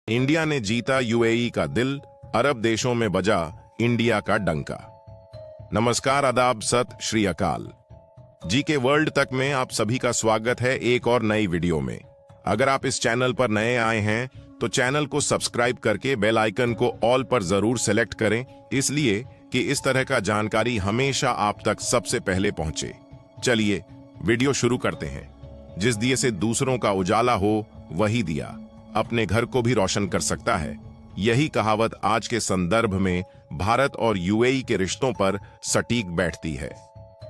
India ने जीता UAE का दिल, अरब देशों में बजा इंडिया का डंका। नमस्कार, आदाब, सत श्री अकाल। जीके वर्ल्ड तक में आप सभी का स्वागत है एक और नई वीडियो में। अगर आप इस चैनल पर नए आए हैं तो चैनल को सब्सक्राइब करके बेल आइकन को ऑल पर जरूर सेलेक्ट करें, इसलिए कि इस तरह का जानकारी हमेशा आप तक सबसे पहले पहुंचे। चलिए वीडियो शुरू करते हैं। जिस दिए से दूसरों का उजाला हो वही दिया अपने घर को भी रोशन कर सकता है। यही कहावत आज के संदर्भ में भारत और यूएई के रिश्तों पर सटीक बैठती है।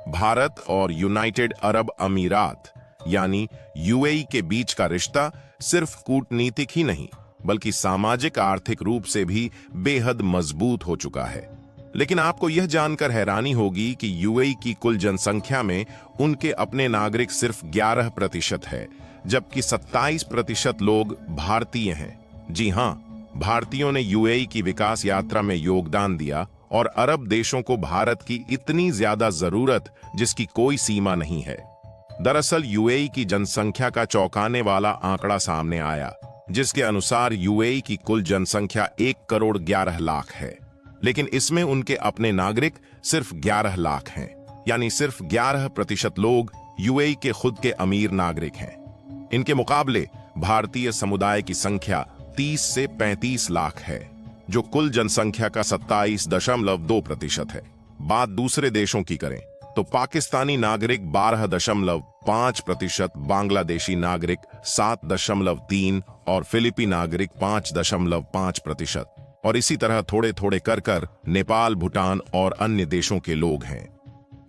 भारत और यूनाइटेड अरब अमीरात यानी यूएई के बीच का रिश्ता सिर्फ कूटनीतिक ही नहीं बल्कि सामाजिक आर्थिक रूप से भी बेहद मजबूत हो चुका है। लेकिन आपको यह जानकर हैरानी होगी कि यूएई की कुल जनसंख्या में उनके अपने नागरिक सिर्फ 11% है, जबकि 27% लोग भारतीय हैं। जी हां, भारतीयों ने यूएई की विकास यात्रा में योगदान दिया और अरब देशों को भारत की इतनी ज्यादा जरूरत जिसकी कोई सीमा नहीं है। दरअसल यूएई की जनसंख्या का चौंकाने वाला आंकड़ा सामने आया, जिसके अनुसार यूएई की कुल जनसंख्या 1,11,00,000 है, लेकिन इसमें उनके अपने नागरिक सिर्फ 11 लाख हैं, यानी सिर्फ 11% लोग यूएई के खुद के अमीर नागरिक हैं। इनके मुकाबले भारतीय समुदाय की संख्या 30 से 35 लाख है, जो कुल जनसंख्या का 27.2% है। बात दूसरे देशों की करें तो पाकिस्तानी नागरिक 12.5%, बांग्लादेशी नागरिक 7.3% और फिलिपी नागरिक 5.5%, और इसी तरह थोड़े थोड़े कर कर नेपाल, भूटान और अन्य देशों के लोग हैं।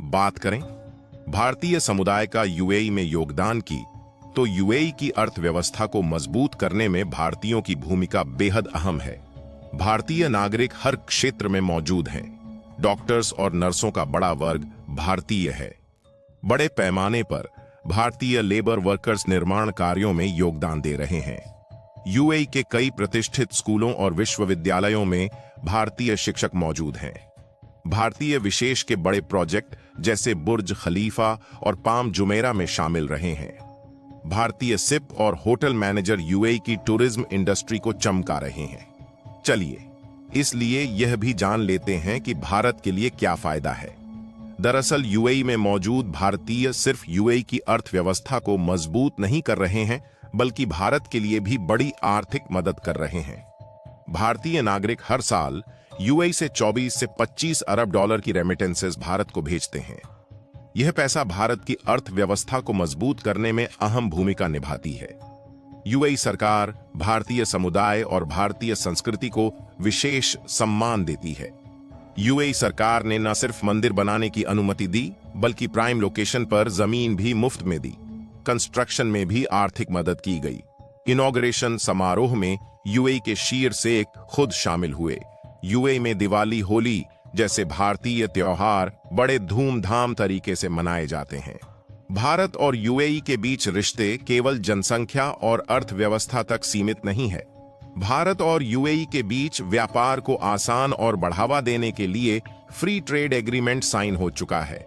बात करें भारतीय समुदाय का यूएई में योगदान की तो यूएई की अर्थव्यवस्था को मजबूत करने में भारतीयों की भूमिका बेहद अहम है। भारतीय नागरिक हर क्षेत्र में मौजूद हैं। डॉक्टर्स और नर्सों का बड़ा वर्ग भारतीय है। बड़े पैमाने पर भारतीय लेबर वर्कर्स निर्माण कार्यों में योगदान दे रहे हैं। यूएई के कई प्रतिष्ठित स्कूलों और विश्वविद्यालयों में भारतीय शिक्षक मौजूद हैं। भारतीय विशेष के बड़े प्रोजेक्ट जैसे बुर्ज खलीफा और पाम जुमेरा में शामिल रहे हैं। भारतीय सिप और होटल मैनेजर यूएई की टूरिज्म इंडस्ट्री को चमका रहे हैं। चलिए इसलिए यह भी जान लेते हैं कि भारत के लिए क्या फायदा है। दरअसल यूएई में मौजूद भारतीय सिर्फ यूएई की अर्थव्यवस्था को मजबूत नहीं कर रहे हैं बल्कि भारत के लिए भी बड़ी आर्थिक मदद कर रहे हैं। भारतीय नागरिक हर साल यूएई से 24 से 25 अरब डॉलर की रेमिटेंसेस भारत को भेजते हैं। यह पैसा भारत की अर्थव्यवस्था को मजबूत करने में अहम भूमिका निभाती है। यूएई सरकार भारतीय समुदाय और भारतीय संस्कृति को विशेष सम्मान देती है। यूएई सरकार ने न सिर्फ मंदिर बनाने की अनुमति दी बल्कि प्राइम लोकेशन पर जमीन भी मुफ्त में दी। कंस्ट्रक्शन में भी आर्थिक मदद की गई। इनॉग्रेशन समारोह में यूएई के शीर शेख खुद शामिल हुए। यूएई में दिवाली, होली जैसे भारतीय त्योहार बड़े धूमधाम तरीके से मनाए जाते हैं। भारत और यूएई के बीच रिश्ते केवल जनसंख्या और अर्थव्यवस्था तक सीमित नहीं है। भारत और यूएई के बीच व्यापार को आसान और बढ़ावा देने के लिए फ्री ट्रेड एग्रीमेंट साइन हो चुका है।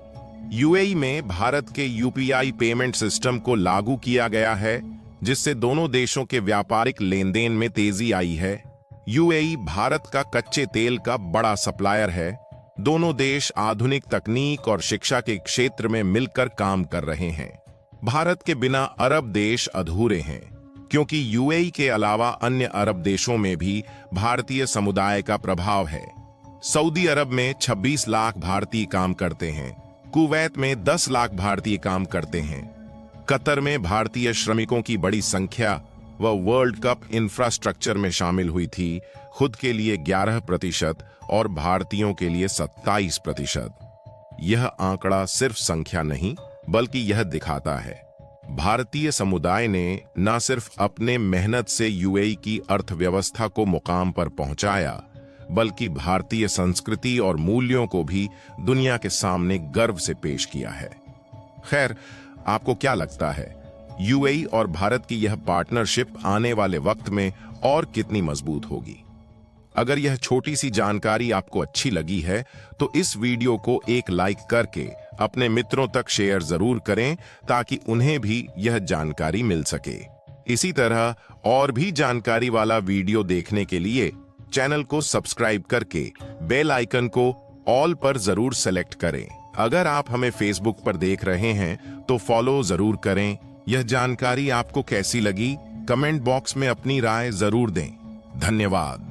यूएई में भारत के यूपीआई पेमेंट सिस्टम को लागू किया गया है, जिससे दोनों देशों के व्यापारिक लेन देन में तेजी आई है। यूएई भारत का कच्चे तेल का बड़ा सप्लायर है। दोनों देश आधुनिक तकनीक और शिक्षा के क्षेत्र में मिलकर काम कर रहे हैं। भारत के बिना अरब देश अधूरे हैं, क्योंकि यूएई के अलावा अन्य अरब देशों में भी भारतीय समुदाय का प्रभाव है। सऊदी अरब में 26 लाख भारतीय काम करते हैं। कुवैत में 10 लाख भारतीय काम करते हैं। कतर में भारतीय श्रमिकों की बड़ी संख्या वह वर्ल्ड कप इंफ्रास्ट्रक्चर में शामिल हुई थी, खुद के लिए 11% और भारतीयों के लिए 27%। यह आंकड़ा सिर्फ संख्या नहीं बल्कि यह दिखाता है भारतीय समुदाय ने न सिर्फ अपने मेहनत से यूएई की अर्थव्यवस्था को मुकाम पर पहुंचाया बल्कि भारतीय संस्कृति और मूल्यों को भी दुनिया के सामने गर्व से पेश किया है। खैर, आपको क्या लगता है, यूएई और भारत की यह पार्टनरशिप आने वाले वक्त में और कितनी मजबूत होगी? अगर यह छोटी सी जानकारी आपको अच्छी लगी है तो इस वीडियो को एक लाइक करके अपने मित्रों तक शेयर जरूर करें ताकि उन्हें भी यह जानकारी मिल सके। इसी तरह और भी जानकारी वाला वीडियो देखने के लिए चैनल को सब्सक्राइब करके बेल आइकन को ऑल पर जरूर सेलेक्ट करें। अगर आप हमें फेसबुक पर देख रहे हैं तो फॉलो जरूर करें। यह जानकारी आपको कैसी लगी, कमेंट बॉक्स में अपनी राय जरूर दें। धन्यवाद।